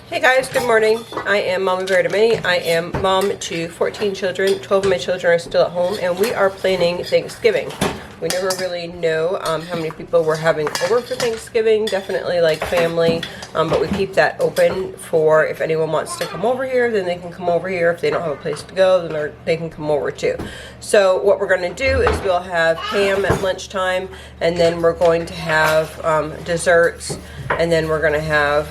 Hey guys, good morning. I am Momma Bear to Many. I am mom to 14 children. 12 of my children are still at home, and we are planning Thanksgiving. We never really know how many people we're having over for Thanksgiving. Definitely like family, but we keep that open for if anyone wants to come over here, then they can come over here. If they don't have a place to go, then they can come over too. So what we're going to do is we'll have ham at lunchtime, and then we're going to have desserts, and then we're going to have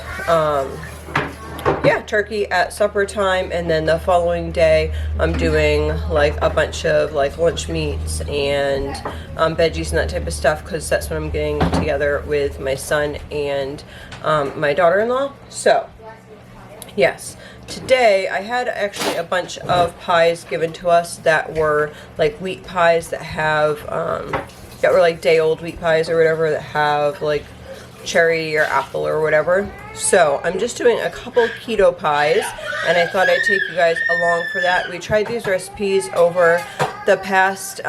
turkey at supper time, and then the following day I'm doing like a bunch of like lunch meats and veggies and that type of stuff, because that's what I'm getting together with my son and my daughter-in-law. So yes, today I had actually a bunch of pies given to us that were like wheat pies that have that were like day-old wheat pies or whatever, that have like cherry or apple or whatever. So I'm just doing a couple keto pies, and I thought I'd take you guys along for that. We tried these recipes over the past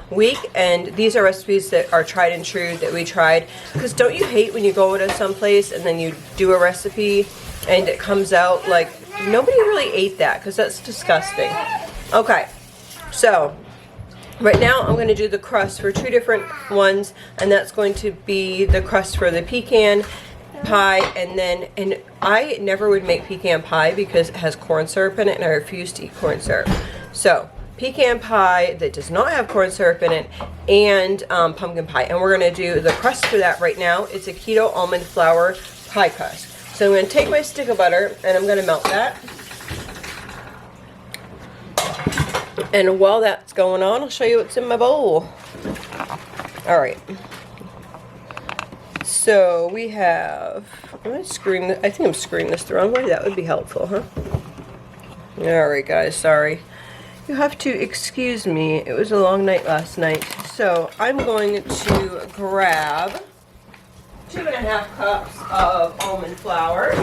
week, and these are recipes that are tried and true that we tried. Because don't you hate when you go to some place and then you do a recipe and it comes out like nobody really ate that? Because that's disgusting. Okay, so right now I'm going to do the crust for two different ones, and that's going to be the crust for the pecan pie, and I never would make pecan pie because it has corn syrup in it, and I refuse to eat corn syrup. So pecan pie that does not have corn syrup in it, and pumpkin pie, and we're going to do the crust for that right now. It's a keto almond flour pie crust. So I'm going to take my stick of butter and I'm going to melt that. And while that's going on, I'll show you what's in my bowl. Alright. So we have, I think I'm screwing this the wrong way. That would be helpful, huh? Alright guys, sorry. You have to excuse me. It was a long night last night. So I'm going to grab 2.5 cups of almond flour.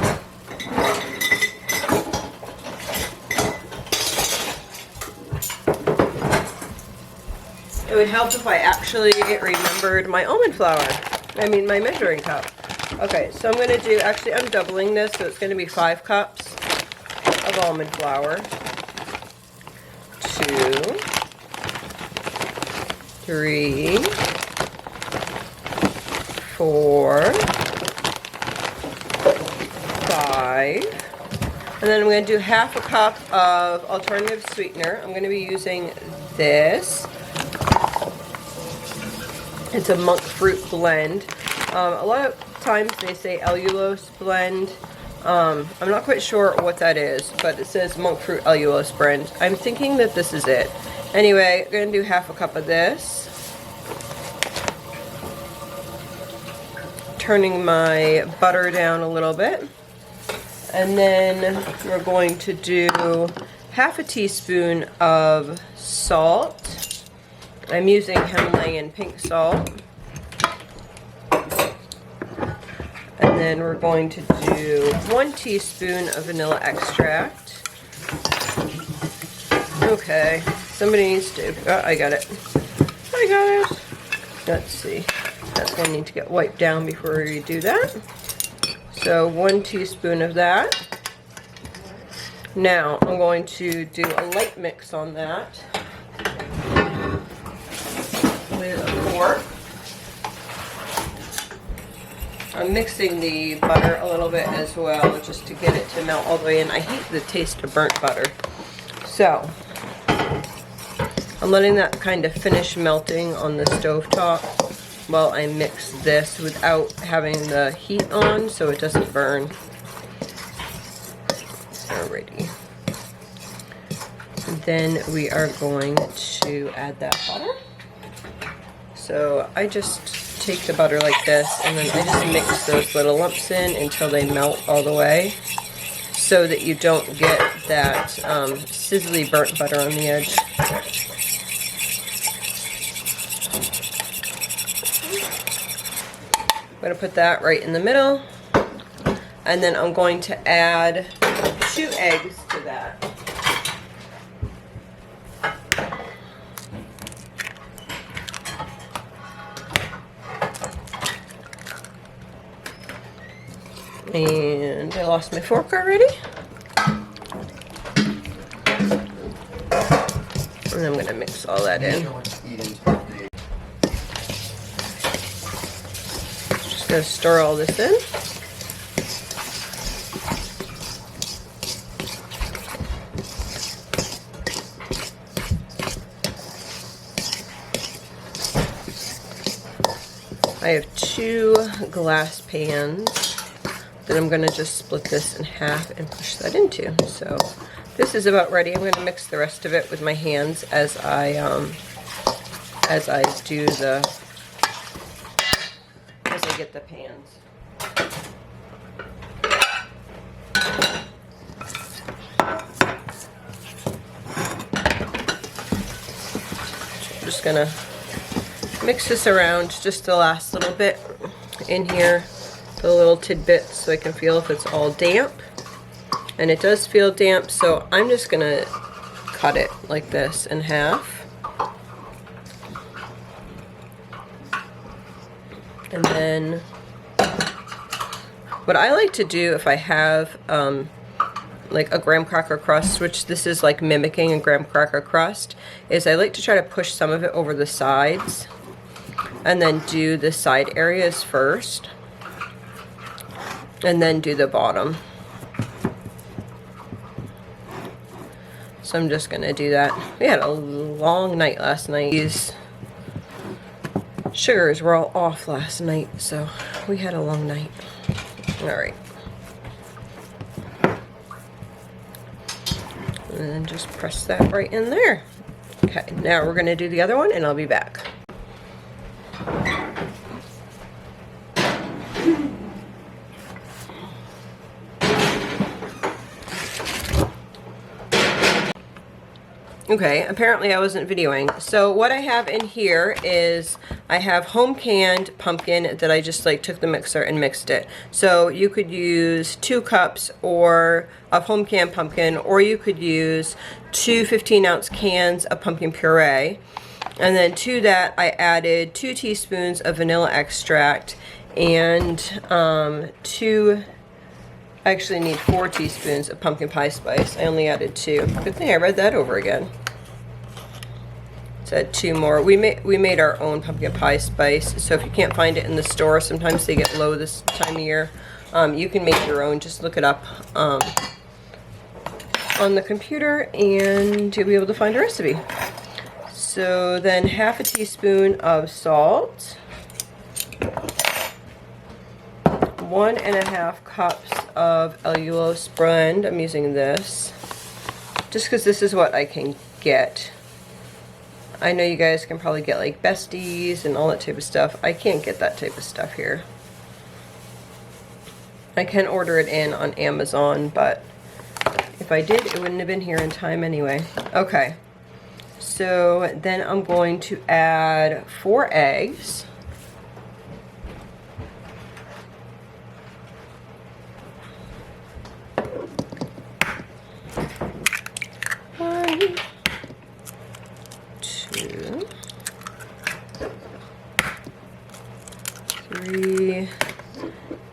It would help if I actually remembered my almond flour. My measuring cup. Okay, so I'm going to do, actually I'm doubling this, so it's going to be 5 cups of almond flour. 2, 3, 4, 5. And then I'm going to do half a cup of alternative sweetener. I'm going to be using this. It's a monk fruit blend. A lot of times they say allulose blend. I'm not quite sure what that is, but it says monk fruit allulose blend. I'm thinking that this is it. Anyway, I'm going to do half a cup of this. Turning my butter down a little bit. And then we're going to do half a teaspoon of salt. I'm using Himalayan pink salt. And then we're going to do 1 teaspoon of vanilla extract. Okay, somebody needs to, I got it. I got it. Let's see. That's going to need to get wiped down before we do that. So 1 teaspoon of that. Now I'm going to do a light mix on that with a fork. I'm mixing the butter a little bit as well, just to get it to melt all the way in. I hate the taste of burnt butter. So I'm letting that kind of finish melting on the stovetop while I mix this without having the heat on so it doesn't burn. Alrighty. And then we are going to add that butter. So I just take the butter like this, and then I just mix those little lumps in until they melt all the way, so that you don't get that sizzly burnt butter on the edge. I'm going to put that right in the middle, and then I'm going to add 2 eggs to that. And I lost my fork already. And I'm going to mix all that in. Just going to stir all this in. I have 2 glass pans that I'm going to just split this in half and push that into. So this is about ready. I'm going to mix the rest of it with my hands as I get the pans. I'm just going to mix this around just the last little bit in here, the little tidbits, so I can feel if it's all damp. And it does feel damp, so I'm just gonna cut it like this in half. And then what I like to do if I have like a graham cracker crust, which this is like mimicking a graham cracker crust, is I like to try to push some of it over the sides and then do the side areas first and then do the bottom. So I'm just gonna do that. We had a long night last night. These sugars were all off last night, so we had a long night. All right. And then just press that right in there. Okay, now we're gonna do the other one and I'll be back. Okay, apparently I wasn't videoing. So what I have in here is I have home canned pumpkin that I just like took the mixer and mixed it. So you could use 2 cups or of home canned pumpkin, or you could use 2 15-ounce cans of pumpkin puree. And then to that I added 2 teaspoons of vanilla extract and I actually need 4 teaspoons of pumpkin pie spice. I only added 2. Good thing I read that over again. So I had 2 more. We made our own pumpkin pie spice. So if you can't find it in the store, sometimes they get low this time of year. You can make your own. Just look it up on the computer and you'll be able to find a recipe. So then 1/2 teaspoon of salt. 1.5 cups of allulose blend. I'm using this just because this is what I can get. I know you guys can probably get like Besties and all that type of stuff. I can't get that type of stuff here. I can order it in on Amazon, but if I did, it wouldn't have been here in time anyway. Okay, so then I'm going to add 4 eggs.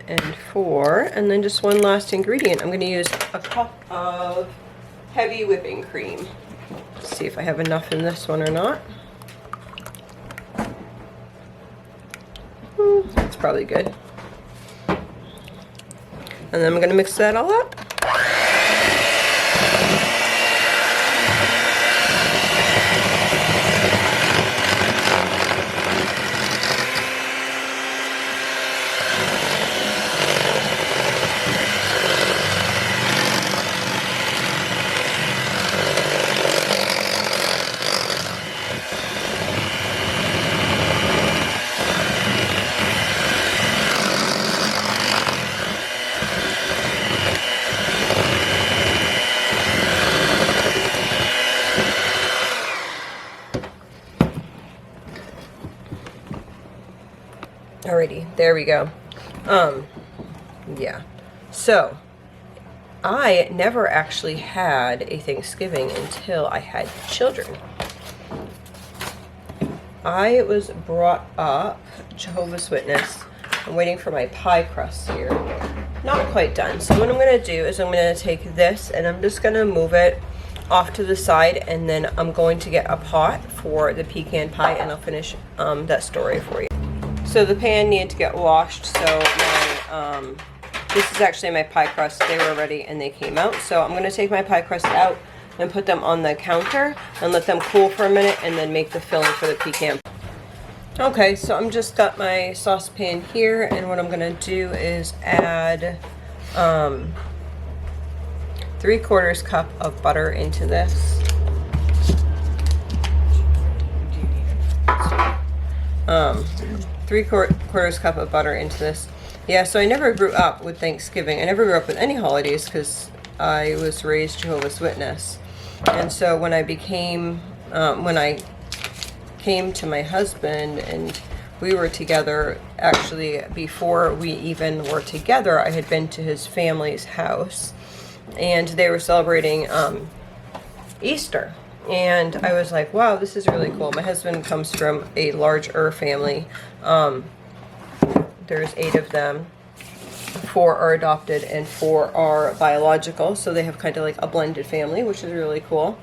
And 4, and then just one last ingredient. I'm going to use a cup of heavy whipping cream. Let's see if I have enough in this one or not. That's probably good. And then I'm going to mix that all up. Alrighty, there we go. Yeah. So, I never actually had a Thanksgiving until I had children. I was brought up Jehovah's Witness. I'm waiting for my pie crust here. not quite done. So what I'm going to do is I'm going to take this and I'm just going to move it off to the side, and then I'm going to get a pot for the pecan pie, and I'll finish that story for you. So the pan needed to get washed, so my, this is actually my pie crust. They were ready and they came out. So I'm going to take my pie crust out and put them on the counter and let them cool for a minute, and then make the filling for the pecan. Okay, so I'm just got my saucepan here, and what I'm going to do is add 3/4 cup of butter into this. 3/4 cup of butter into this. Yeah, so I never grew up with Thanksgiving. I never grew up with any holidays because I was raised Jehovah's Witness. And so when I came to my husband and we were together, actually before we even were together, I had been to his family's house and they were celebrating Easter. And I was like, wow, this is really cool. My husband comes from a larger family. There's 8 of them. 4 are adopted and 4 are biological. So they have kind of like a blended family, which is really cool.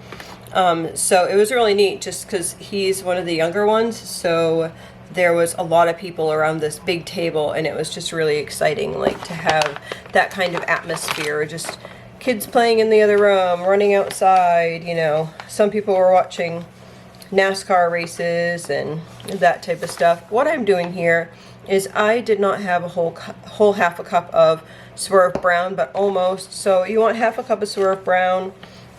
So it was really neat just because he's one of the younger ones. So there was a lot of people around this big table, and it was just really exciting, like to have that kind of atmosphere. Just kids playing in the other room, running outside, you know. Some people were watching NASCAR races and that type of stuff. What I'm doing here is I did not have a whole half a cup of Swerve Brown, but almost. So you want half a cup of Swerve Brown,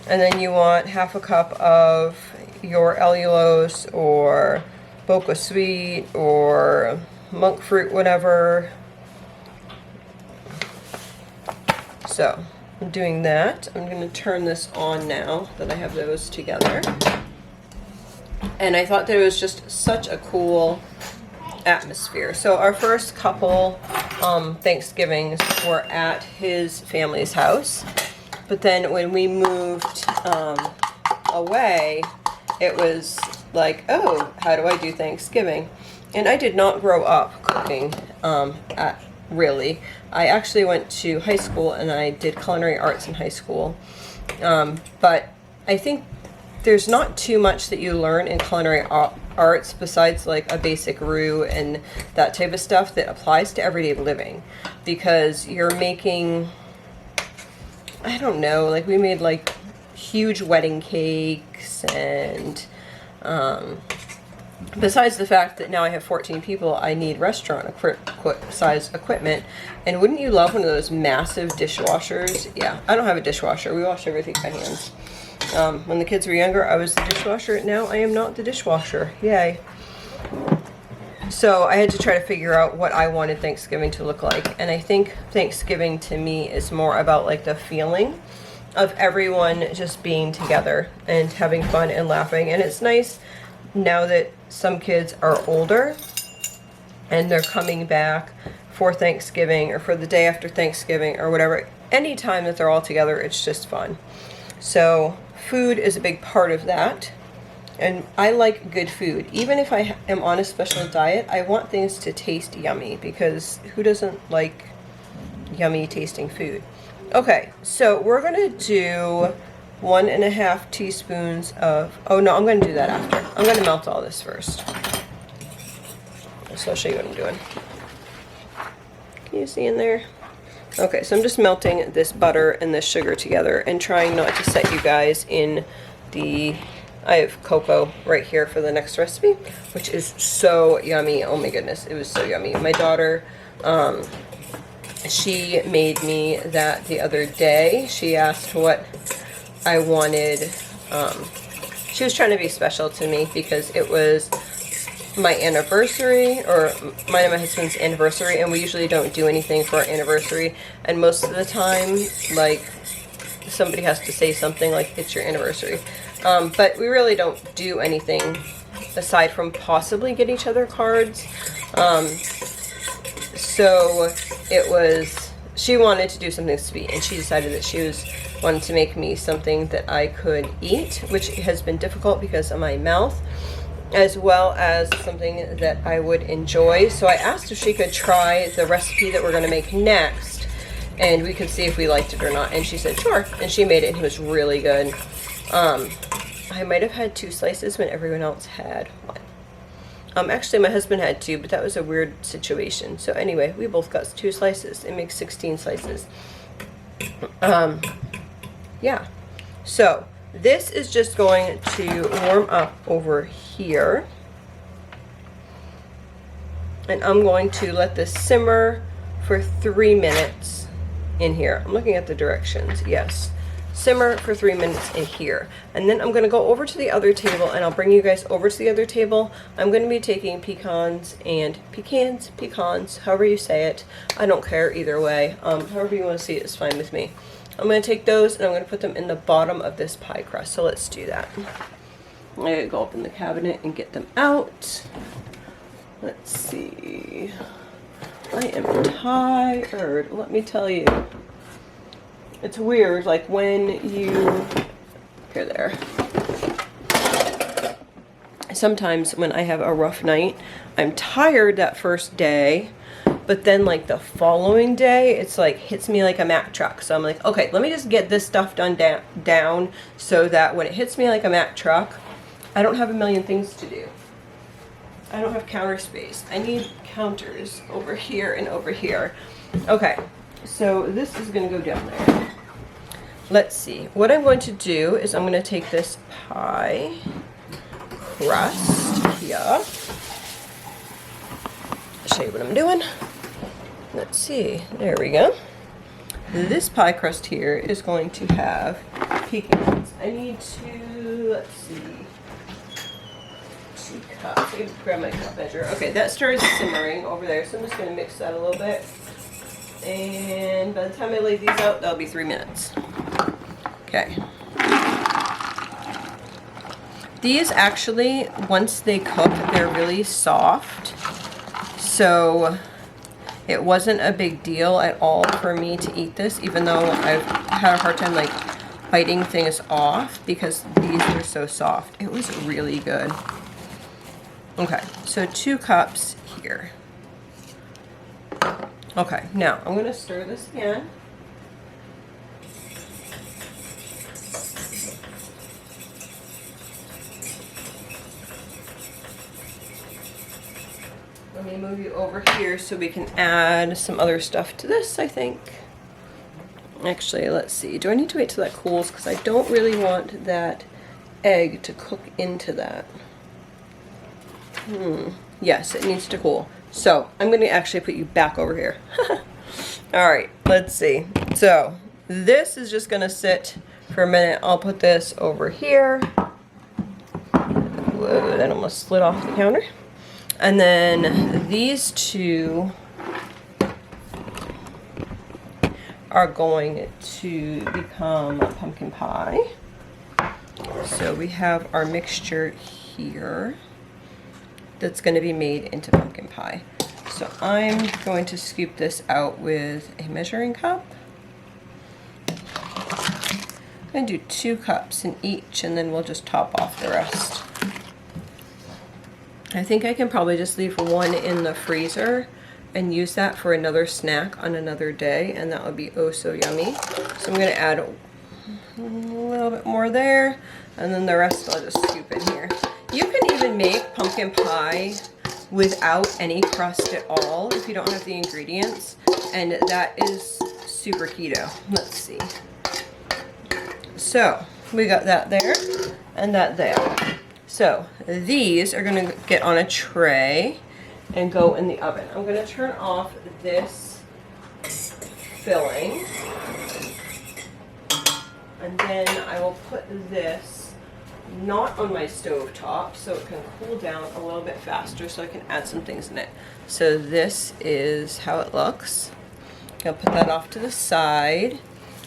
and then you want half a cup of your allulose or Boca Sweet or monk fruit, whatever. So I'm doing that. I'm going to turn this on now that I have those together. And I thought that it was just such a cool atmosphere. So our first couple Thanksgivings were at his family's house. But then when we moved away, it was like, oh, how do I do Thanksgiving? And I did not grow up cooking really. I actually went to high school and I did culinary arts in high school. But I think there's not too much that you learn in culinary arts besides like a basic roux and that type of stuff that applies to everyday living, because you're making, I don't know, like we made like huge wedding cakes, and besides the fact that now I have 14 people, I need restaurant size equipment. And wouldn't you love one of those massive dishwashers? Yeah, I don't have a dishwasher. We wash everything by hands. When the kids were younger, I was the dishwasher. Now I am not the dishwasher. Yay. So I had to try to figure out what I wanted Thanksgiving to look like. And I think Thanksgiving to me is more about like the feeling of everyone just being together and having fun and laughing. And it's nice now that some kids are older and they're coming back for Thanksgiving or for the day after Thanksgiving or whatever. Anytime that they're all together, it's just fun. So food is a big part of that. And I like good food. Even if I am on a special diet, I want things to taste yummy, because who doesn't like yummy tasting food? Okay, so we're going to do 1.5 teaspoons of, oh no, I'm going to do that after. I'm going to melt all this first. So I'll show you what I'm doing. Can you see in there? Okay, so I'm just melting this butter and this sugar together and trying not to set you guys in the, I have cocoa right here for the next recipe, which is so yummy. Oh my goodness, it was so yummy. My daughter, she made me that the other day. She asked what I wanted. She was trying to be special to me because it was my anniversary, or mine and my husband's anniversary, and we usually don't do anything for our anniversary. And most of the time, like, somebody has to say something like, it's your anniversary. But we really don't do anything aside from possibly get each other cards. So it was, she wanted to do something sweet, and she decided that she wanted to make me something that I could eat, which has been difficult because of my mouth, as well as something that I would enjoy. So I asked if she could try the recipe that we're going to make next, and we could see if we liked it or not. And she said, sure. And she made it, and it was really good. I might have had 2 slices when everyone else had 1. Actually, my husband had 2, but that was a weird situation. So anyway, we both got 2 slices. It makes 16 slices. Yeah. So this is just going to warm up over here. And I'm going to let this simmer for 3 minutes in here. I'm looking at the directions. Yes. Simmer for 3 minutes in here. And then I'm going to go over to the other table, and I'll bring you guys over to the other table. I'm going to be taking pecans, however you say it. I don't care either way. However you want to see it is fine with me. I'm going to take those, and I'm going to put them in the bottom of this pie crust. So let's do that. I'm going to go up in the cabinet and get them out. Let's see. I am tired, let me tell you. It's weird, like when you, here, there. Sometimes when I have a rough night, I'm tired that first day, but then like the following day, it's like hits me like a Mack truck. So I'm like, okay, let me just get this stuff done down so that when it hits me like a Mack truck, I don't have a million things to do. I don't have counter space. I need counters over here and over here. Okay, so this is gonna go down there. Let's see. What I'm going to do is I'm gonna take this pie crust here. I'll show you what I'm doing. Let's see, there we go. This pie crust here is going to have pecans. I need to, let's see, 2 cups. I can grab my cup measure. Okay, that started simmering over there, so I'm just gonna mix that a little bit. And by the time I lay these out, that'll be 3 minutes. Okay. These actually, once they cook, they're really soft. So it wasn't a big deal at all for me to eat this, even though I've had a hard time like biting things off because these are so soft. It was really good. Okay, so 2 cups here. Okay, now I'm gonna stir this again. Let me move you over here so we can add some other stuff to this, I think. Actually, let's see. Do I need to wait till that cools? Because I don't really want that egg to cook into that. Yes, it needs to cool. So I'm going to actually put you back over here. Alright, let's see. So this is just going to sit for a minute. I'll put this over here. Whoa, that almost slid off the counter. And then these 2 are going to become pumpkin pie. So we have our mixture here that's going to be made into pumpkin pie. So I'm going to scoop this out with a measuring cup. I'm going to do 2 cups in each, and then we'll just top off the rest. I think I can probably just leave 1 in the freezer and use that for another snack on another day, and that would be oh so yummy. So I'm going to add a little bit more there, and then the rest I'll just scoop in here. You can even make pumpkin pie without any crust at all if you don't have the ingredients, and that is super keto. Let's see. So we got that there and that there. So these are going to get on a tray and go in the oven. I'm going to turn off this filling, and then I will put this not on my stove top so it can cool down a little bit faster so I can add some things in it. So this is how it looks. I'll put that off to the side,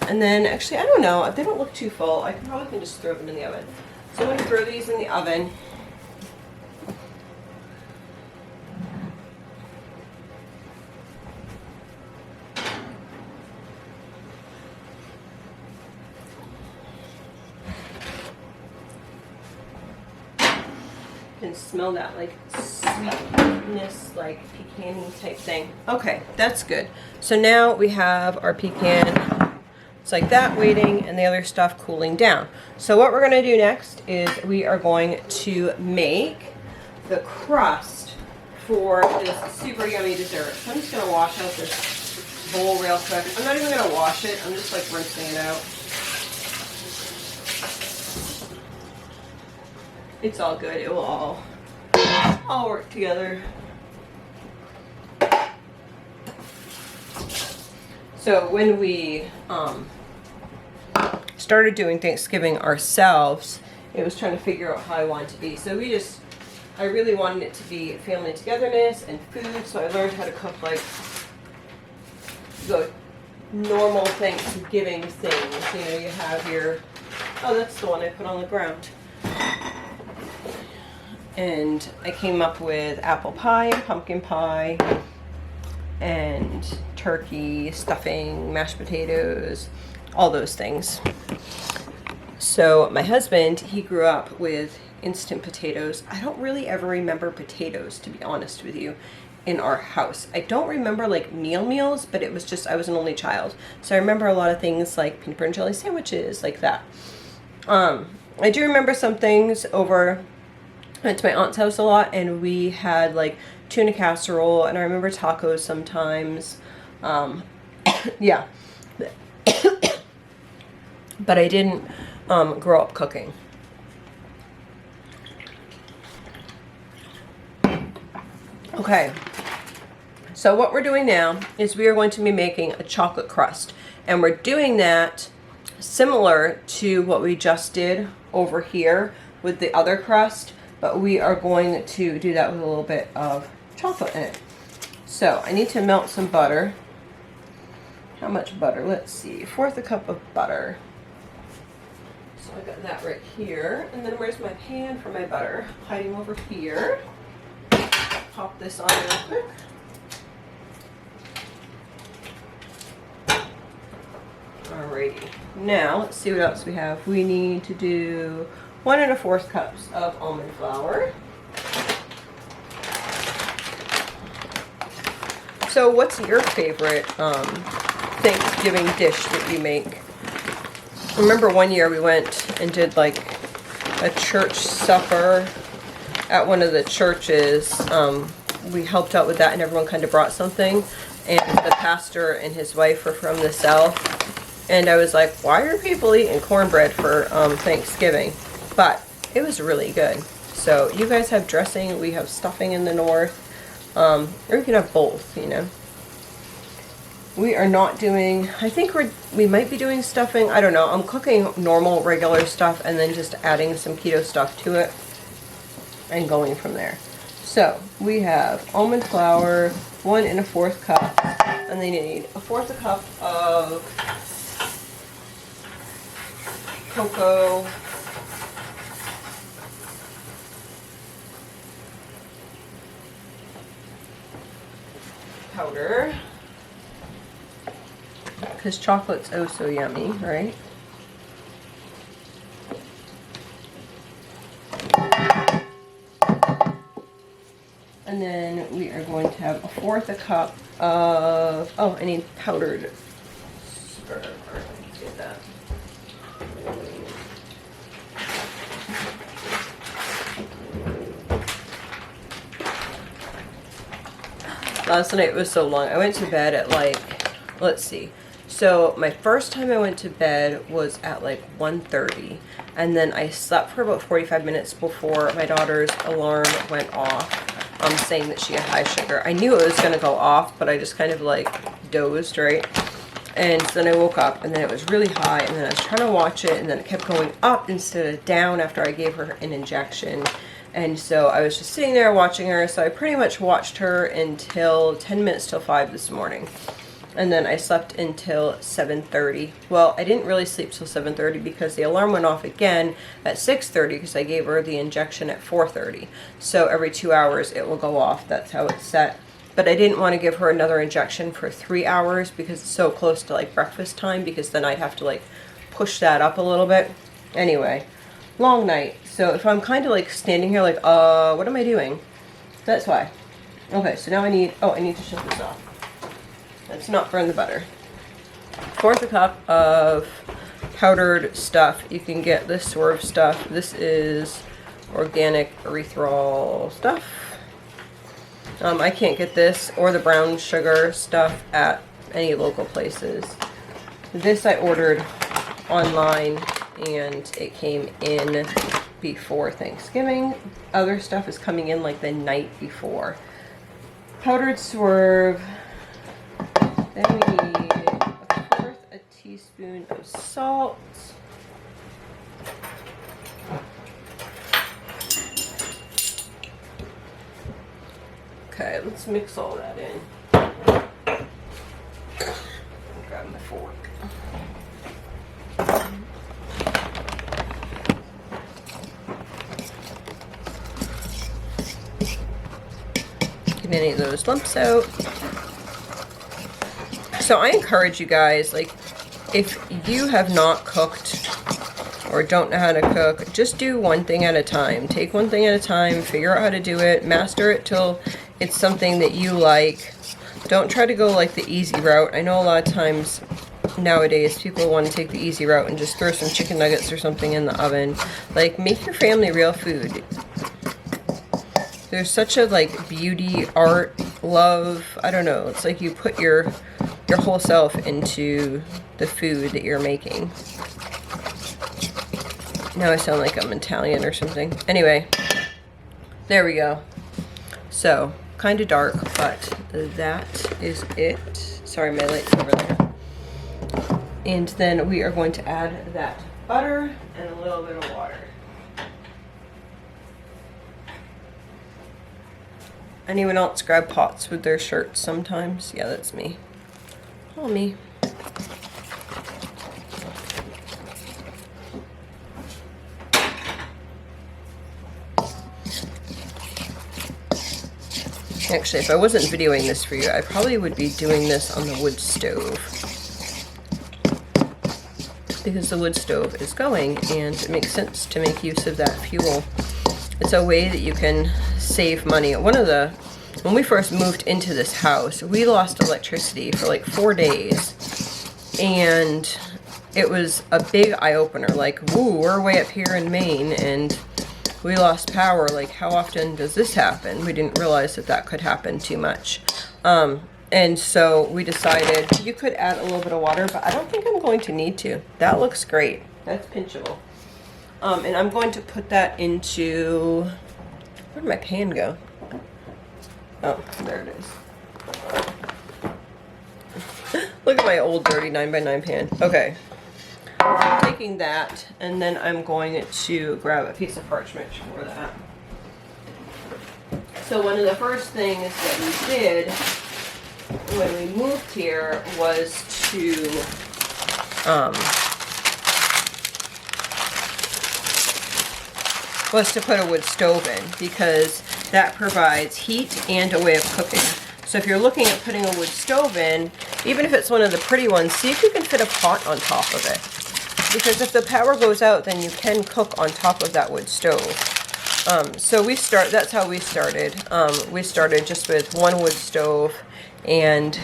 and then actually I don't know, they don't look too full. I probably can just throw them in the oven. So I'm going to throw these in the oven. You can smell that like sweetness, like pecan-y type thing. Okay, that's good. So now we have our pecan. It's like that waiting and the other stuff cooling down. So what we're going to do next is we are going to make the crust for this super yummy dessert. So I'm just going to wash out this bowl real quick. I'm not even going to wash it. I'm just like rinsing it out. It's all good. It will all work together. So when we started doing Thanksgiving ourselves, it was trying to figure out how I wanted to be. So I really wanted it to be family togetherness and food. So I learned how to cook like the normal Thanksgiving things. You know, you have your, oh, that's the one I put on the ground. And I came up with apple pie and pumpkin pie and turkey, stuffing, mashed potatoes, all those things. So my husband, he grew up with instant potatoes. I don't really ever remember potatoes, to be honest with you, in our house. I don't remember like meals, but it was just, I was an only child. So I remember a lot of things like peanut butter and jelly sandwiches, like that. I do remember some things over, I went to my aunt's house a lot, and we had like tuna casserole, and I remember tacos sometimes. Yeah. But I didn't grow up cooking. Okay, so what we're doing now is we are going to be making a chocolate crust, and we're doing that similar to what we just did over here with the other crust, but we are going to do that with a little bit of chocolate in it. So I need to melt some butter. How much butter? Let's see, 1/4 cup of butter. So I got that right here. And then where's my pan for my butter? Hiding over here. Pop this on real quick. Alrighty. Now let's see what else we have. We need to do 1 1/4 cups of almond flour. So what's your favorite Thanksgiving dish that you make? I remember one year we went and did like a church supper at one of the churches. We helped out with that, and everyone kind of brought something, and the pastor and his wife were from the South, and I was like, why are people eating cornbread for Thanksgiving? But it was really good. So you guys have dressing, we have stuffing in the north, or you can have both, you know. We are not doing, I think we might be doing stuffing. I don't know. I'm cooking normal, regular stuff and then just adding some keto stuff to it and going from there. So we have almond flour, 1 1/4 cup, and then you need 1/4 cup of cocoa, powder, because chocolate's oh so yummy, right? And then we are going to have 1/4 cup of, oh, I need powdered sugar. Let's get that. Last night was so long. I went to bed at like, let's see. So my first time I went to bed was at like 1:30, and then I slept for about 45 minutes before my daughter's alarm went off, saying that she had high sugar. I knew it was going to go off, but I just kind of like dozed, right? And so then I woke up, and then it was really high, and then I was trying to watch it, and then it kept going up instead of down after I gave her an injection. And so I was just sitting there watching her, so I pretty much watched her until 10 minutes till 5 this morning. And then I slept until 7:30. Well, I didn't really sleep till 7:30 because the alarm went off again at 6:30 because I gave her the injection at 4:30. So every 2 hours it will go off. That's how it's set. But I didn't want to give her another injection for 3 hours because it's so close to like breakfast time, because then I'd have to like push that up a little bit. Anyway, long night. So if I'm kind of like standing here like, what am I doing? That's why. Okay, so now I need to shut this off. Let's not burn the butter. 1/4 cup of powdered stuff. You can get this Swerve stuff. This is organic erythritol stuff. I can't get this or the brown sugar stuff at any local places. This I ordered online and it came in before Thanksgiving. Other stuff is coming in like the night before. Powdered Swerve. Then we need 1/4 teaspoon of salt. Okay, let's mix all that in. Grab my fork. Get any of those lumps out. So I encourage you guys, like, if you have not cooked or don't know how to cook, just do one thing at a time. Take one thing at a time, figure out how to do it, master it till it's something that you like. Don't try to go like the easy route. I know a lot of times nowadays people want to take the easy route and just throw some chicken nuggets or something in the oven. Like, make your family real food. There's such a like beauty, art, love, I don't know. It's like you put your whole self into the food that you're making. Now I sound like I'm Italian or something. Anyway, there we go. So, kind of dark, but that is it. Sorry, my light's over there. And then we are going to add that butter and a little bit of water. Anyone else grab pots with their shirts sometimes? Yeah, that's me. All me. Actually, if I wasn't videoing this for you, I probably would be doing this on the wood stove. Because the wood stove is going, and it makes sense to make use of that fuel. It's a way that you can save money. When we first moved into this house, we lost electricity for like 4 days. And it was a big eye-opener. Like, woo, we're way up here in Maine, and we lost power. Like, how often does this happen? We didn't realize that that could happen too much. And so we decided you could add a little bit of water, but I don't think I'm going to need to. That looks great. That's pinchable. And I'm going to put that into, where did my pan go? Oh, there it is. Look at my old dirty 9x9 pan. Okay. I'm taking that, and then I'm going to grab a piece of parchment for that. So one of the first things that we did when we moved here was to put a wood stove in, because that provides heat and a way of cooking. So if you're looking at putting a wood stove in, even if it's one of the pretty ones, see if you can fit a pot on top of it. Because if the power goes out, then you can cook on top of that wood stove. So that's how we started. We started just with one wood stove and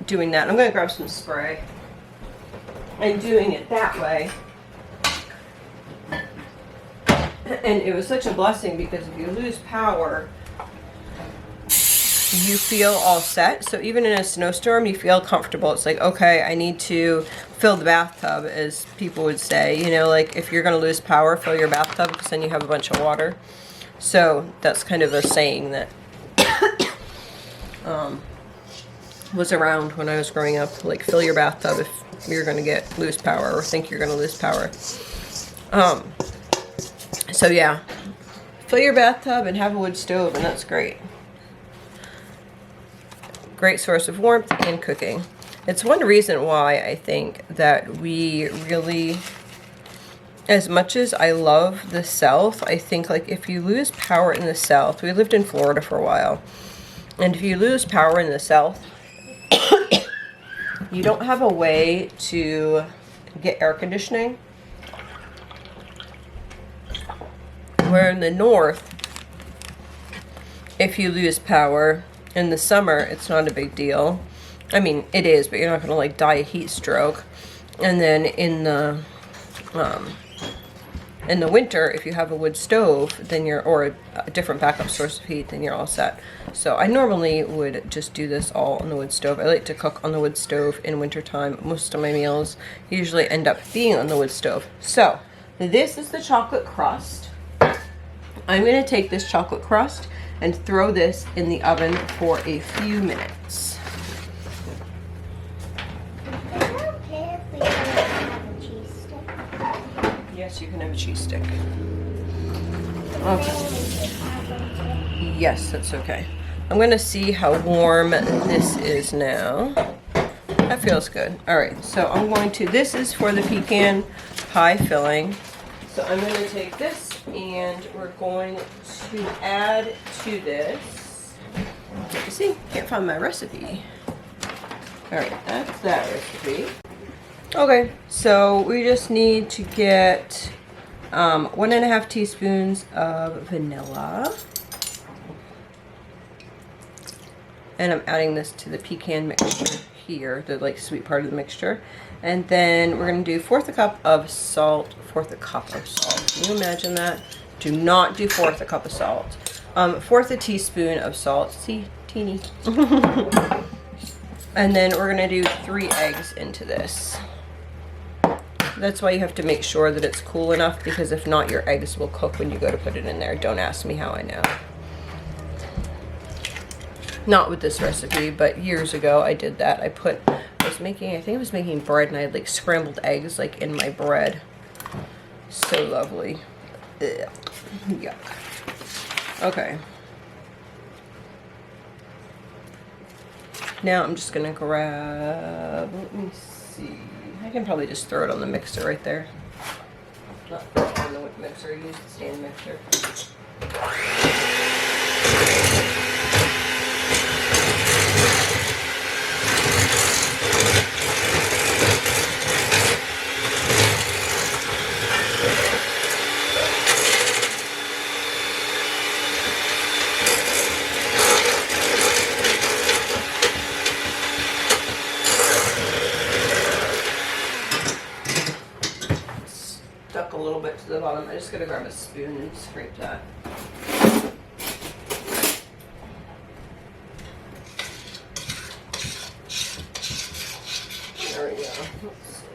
doing that. I'm going to grab some spray and doing it that way. And it was such a blessing, because if you lose power, you feel all set. So even in a snowstorm, you feel comfortable. It's like, okay, I need to fill the bathtub, as people would say. You know, like, if you're going to lose power, fill your bathtub, because then you have a bunch of water. So that's kind of a saying that was around when I was growing up. Like, fill your bathtub if you're going to lose power, or think you're going to lose power. So yeah, fill your bathtub and have a wood stove, and that's great. Great source of warmth and cooking. It's one reason why I think that we really, as much as I love the South, I think, like, if you lose power in the South, we lived in Florida for a while, and if you lose power in the South, you don't have a way to get air conditioning. Where in the North, if you lose power. In the summer, it's not a big deal. I mean, it is, but you're not gonna like die of heat stroke. And then in the winter, if you have a wood stove, then or a different backup source of heat, then you're all set. So I normally would just do this all on the wood stove. I like to cook on the wood stove in wintertime. Most of my meals usually end up being on the wood stove. So this is the chocolate crust. I'm gonna take this chocolate crust and throw this in the oven for a few minutes. Is it okay if we don't have a cheese stick? Yes, you can have a cheese stick. Okay. Yes, that's okay. I'm gonna see how warm this is now. That feels good. All right, so I'm going to, this is for the pecan pie filling. So I'm gonna take this and we're going to add to this. You see, can't find my recipe. All right, that's that recipe. Okay, so we just need to get 1.5 teaspoons of vanilla. And I'm adding this to the pecan mixture here, the like sweet part of the mixture. And then we're gonna do 1/4 cup of salt, 1/4 cup of salt. Can you imagine that? Do not do 1/4 cup of salt. 1/4 teaspoon of salt, see, teeny. And then we're gonna do 3 eggs into this. That's why you have to make sure that it's cool enough, because if not, your eggs will cook when you go to put it in there. Don't ask me how I know. Not with this recipe, but years ago I did that. I was making bread, and I had like scrambled eggs like in my bread. So lovely. Ugh. Yuck. Okay. Now I'm just gonna grab, let me see. I can probably just throw it on the mixer right there. Not throw it on the mixer, use the stand mixer. Stuck a little bit to the bottom. I just gotta grab a spoon and scrape that. There we go. Let's see.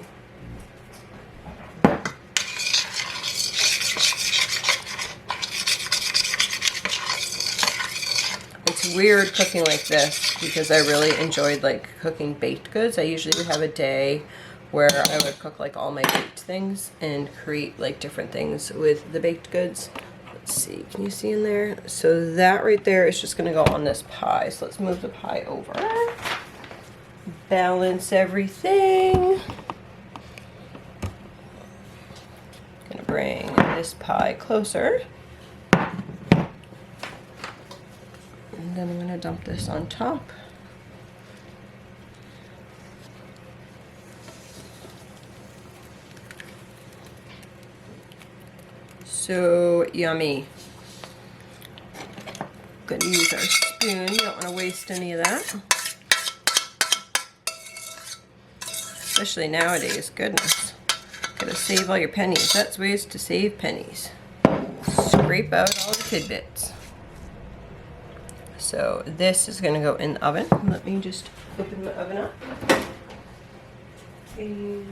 It's weird cooking like this because I really enjoyed like cooking baked goods. I usually would have a day where I would cook like all my baked things and create like different things with the baked goods. Let's see, can you see in there? So that right there is just gonna go on this pie. So let's move the pie over. Balance everything. Gonna bring this pie closer. And then I'm gonna dump this on top. So yummy. Gonna use our spoon. You don't want to waste any of that. Especially nowadays, goodness. Gotta save all your pennies. That's ways to save pennies. Scrape out all the tidbits. So this is gonna go in the oven. Let me just open my oven up. And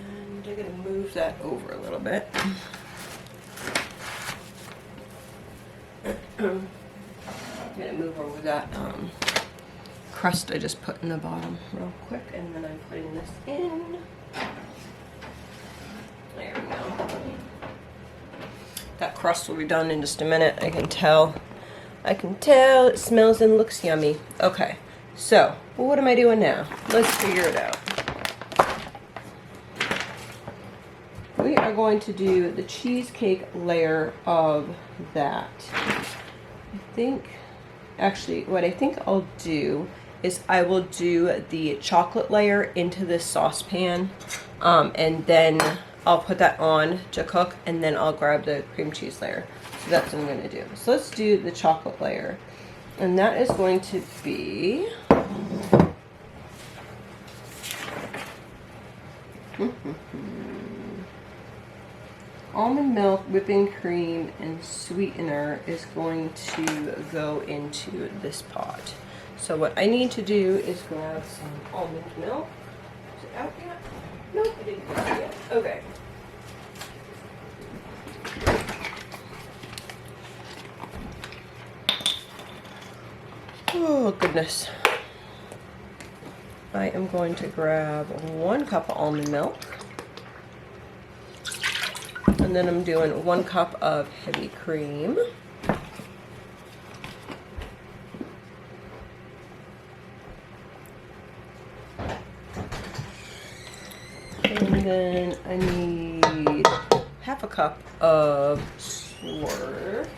I'm gonna move that over a little bit. I'm gonna move over that crust I just put in the bottom real quick, and then I'm putting this in. There we go. That crust will be done in just a minute. I can tell. It smells and looks yummy. Okay, so what am I doing now? Let's figure it out. We are going to do the cheesecake layer of that. What I think I'll do is I will do the chocolate layer into this saucepan, and then I'll put that on to cook, and then I'll grab the cream cheese layer. So that's what I'm going to do. So let's do the chocolate layer. And that is going to be almond milk, whipping cream, and sweetener is going to go into this pot. So what I need to do is grab some almond milk. Is it out yet? Nope, I didn't get it yet. Okay. Oh goodness. I am going to grab 1 cup of almond milk. And then I'm doing 1 cup of heavy cream. And then I need half a cup of swerve.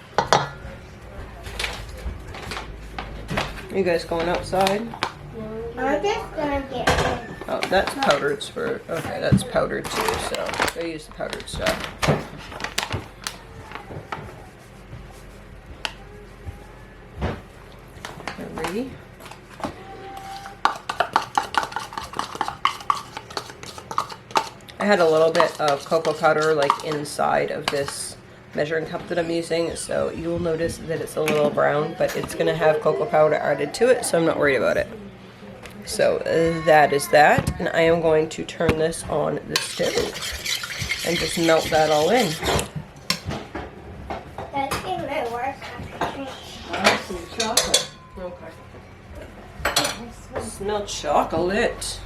You guys going outside? I'm just gonna get rid. Oh, that's powdered swerve. Okay, that's powdered too, so I use the powdered stuff. Alrighty. I had a little bit of cocoa powder like inside of this measuring cup that I'm using, so you will notice that it's a little brown, but it's going to have cocoa powder added to it, so I'm not worried about it. So that is that, and I am going to turn this on the stove and just melt that all in. That's in my worst option. Oh, some chocolate. Okay. Smell chocolate.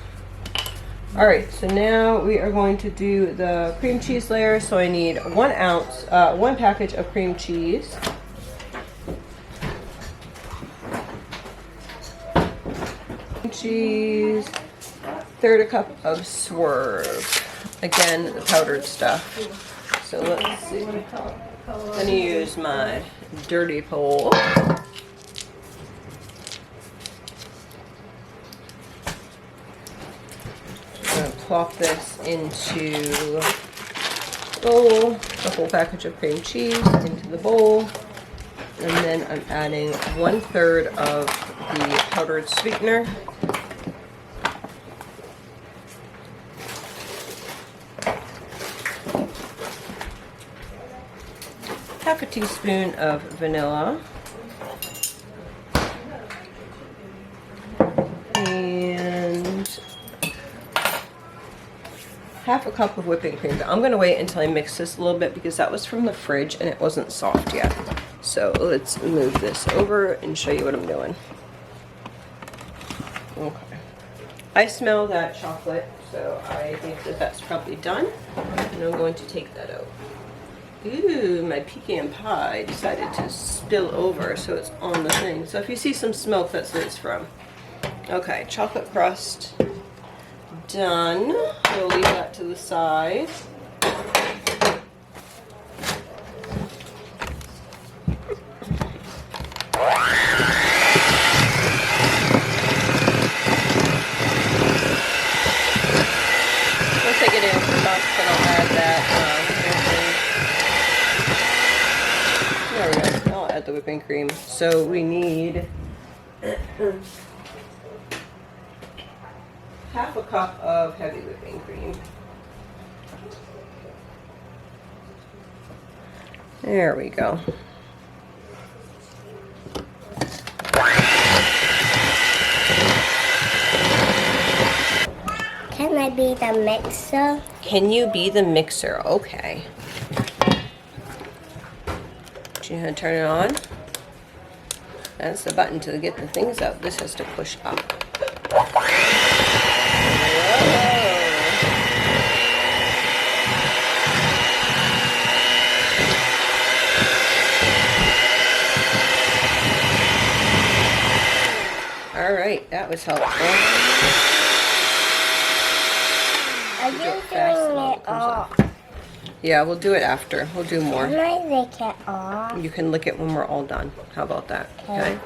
Alright, so now we are going to do the cream cheese layer. So I need 1 ounce, 1 package of cream cheese. Cheese, 1/3 cup of swerve. Again, the powdered stuff. So let's see. I'm gonna use my dirty pole. Plop this into the bowl, the whole package of cream cheese into the bowl, and then I'm adding 1/3 of the powdered sweetener. Half a teaspoon of vanilla. And half a cup of whipping cream. I'm going to wait until I mix this a little bit because that was from the fridge and it wasn't soft yet. So let's move this over and show you what I'm doing. Okay. I smell that chocolate, so I think that that's probably done. And I'm going to take that out. Ooh, my pecan pie decided to spill over, so it's on the thing. So if you see some smoke, that's what it's from. Okay, chocolate crust done. We'll leave that to the side. Once I get it into the box, then I'll add that. There we go. I'll add the whipping cream. So we need half a cup of heavy whipping cream. There we go. Can I be the mixer? Can you be the mixer? Okay. You know how to turn it on? That's the button to get the things out. This has to push up. Alright, that was helpful. Are you doing it all? Yeah, we'll do it after. We'll do more. Can I lick it off? You can lick it when we're all done. How about that? Okay.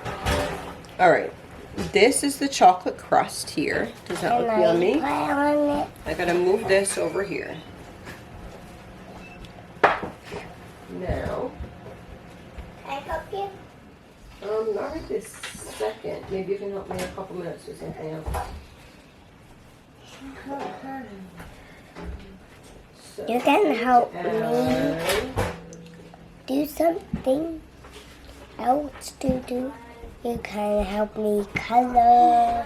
Alright. This is the chocolate crust here. Does that look yummy? Put on it? I gotta move this over here. Now. Can I help you? Not right this second. Maybe you can help me in a couple minutes with something else. So, You can help me do something else to do. You can help me color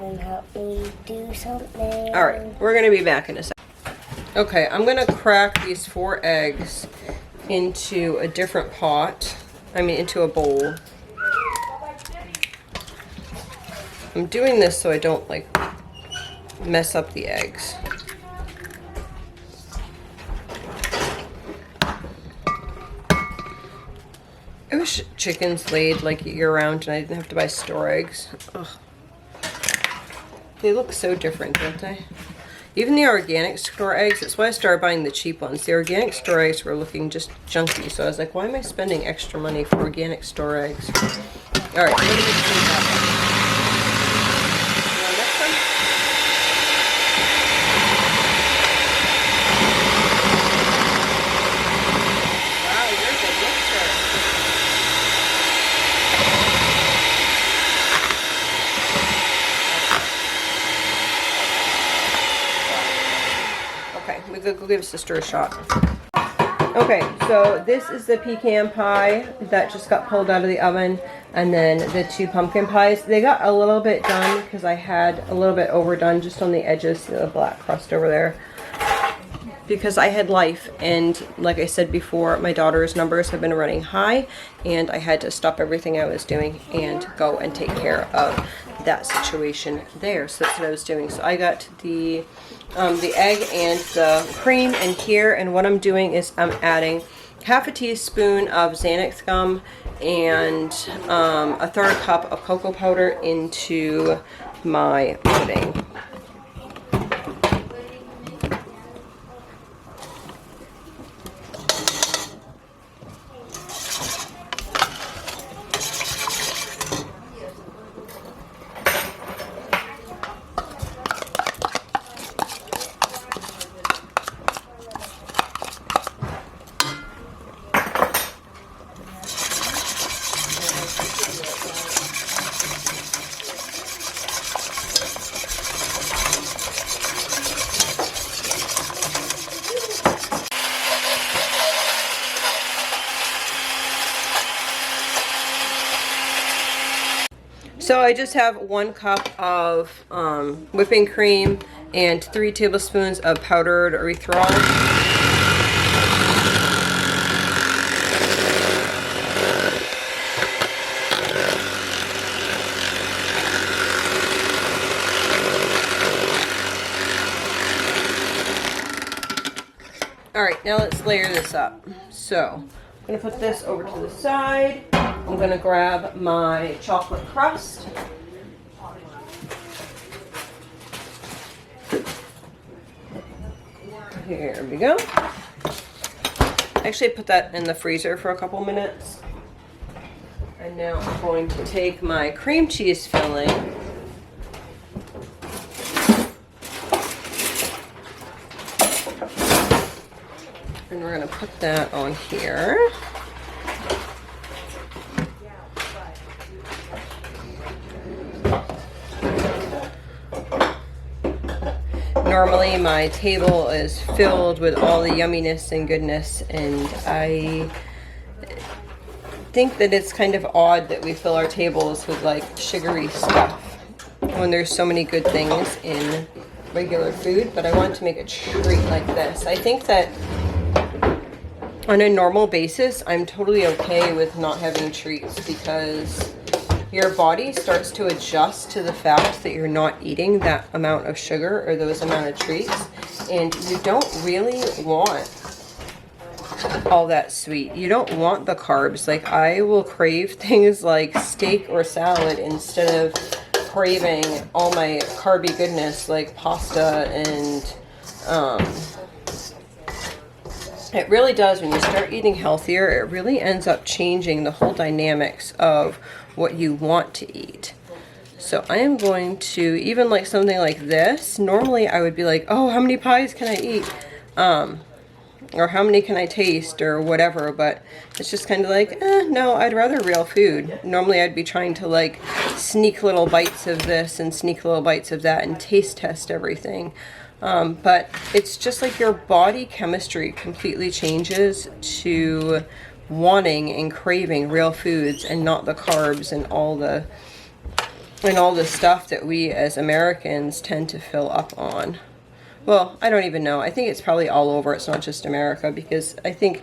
and help me do something. all right, we're gonna be back in a second. Okay, I'm gonna crack these 4 eggs into a different pot. Into a bowl. I'm doing this so I don't like mess up the eggs. I wish chickens laid like year round and I didn't have to buy store eggs. Ugh. They look so different, don't they? Even the organic store eggs, that's why I started buying the cheap ones. The organic store eggs were looking just junky, so I was like, why am I spending extra money for organic store eggs? All right, let me just clean that up. You want next one? Wow, there's a mixer. Okay, we could go give sister a shot. Okay, so this is the pecan pie that just got pulled out of the oven, and then the 2 pumpkin pies. They got a little bit done because I had a little bit overdone just on the edges, the black crust over there. Because I had life, and like I said before, my daughter's numbers have been running high, and I had to stop everything I was doing and go and take care of that situation there. So that's what I was doing. So I got the egg and the cream in here, and what I'm doing is I'm adding half a teaspoon of Xanax gum and a 1/3 cup of cocoa powder into my pudding. So I just have 1 cup of whipping cream and 3 tablespoons of powdered erythritol. Alright, now let's layer this up. So, I'm going to put this over to the side. I'm going to grab my chocolate crust. Here we go. Actually, I put that in the freezer for a couple minutes. And now I'm going to take my cream cheese filling. And we're going to put that on here. Normally my table is filled with all the yumminess and goodness, and I think that it's kind of odd that we fill our tables with like sugary stuff when there's so many good things in regular food, but I wanted to make a treat like this. I think that on a normal basis, I'm totally okay with not having treats because your body starts to adjust to the fact that you're not eating that amount of sugar or those amount of treats, and you don't really want all that sweet. You don't want the carbs. Like, I will crave things like steak or salad instead of craving all my carby goodness like pasta, and it really does. When you start eating healthier, it really ends up changing the whole dynamics of what you want to eat. So I am going to, even like something like this, normally I would be like, oh, how many pies can I eat? or how many can I taste or whatever, but it's just kind of like, no, I'd rather real food. Normally I'd be trying to like sneak little bites of this and sneak little bites of that and taste test everything. But it's just like your body chemistry completely changes to wanting and craving real foods and not the carbs and all the stuff that we as Americans tend to fill up on. Well, I don't even know. I think it's probably all over. It's not just America, because I think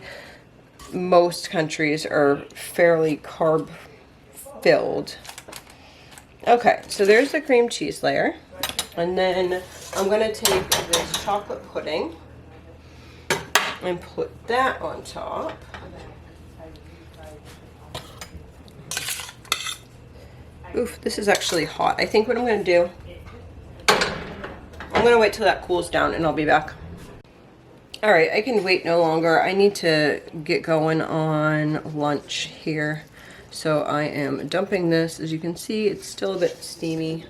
most countries are fairly carb filled. Okay, so there's the cream cheese layer. And then I'm going to take this chocolate pudding and put that on top. Oof, this is actually hot. I think what I'm going to do, I'm going to wait till that cools down and I'll be back. Alright, I can wait no longer. I need to get going on lunch here. So I am dumping this. As you can see, it's still a bit steamy.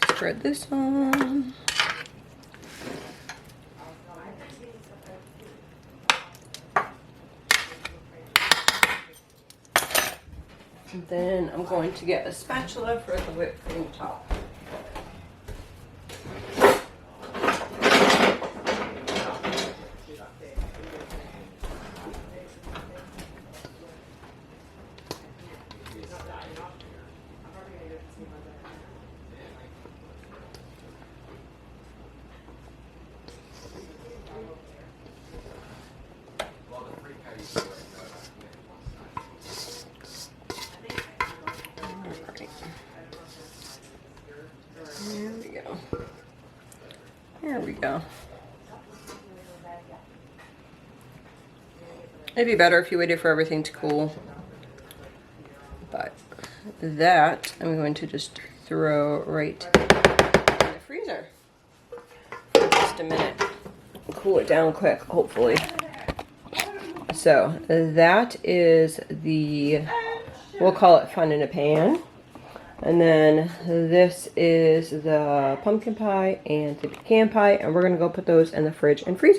Spread this on. And then I'm going to get a spatula for the whipped cream top. There we go. It'd be better if you waited for everything to cool. But that I'm going to just throw right in the freezer for just a minute. Cool it down quick, hopefully. So that is the, we'll call it fun in a pan. And then this is the pumpkin pie and the pecan pie, and we're going to go put those in the fridge and freezer.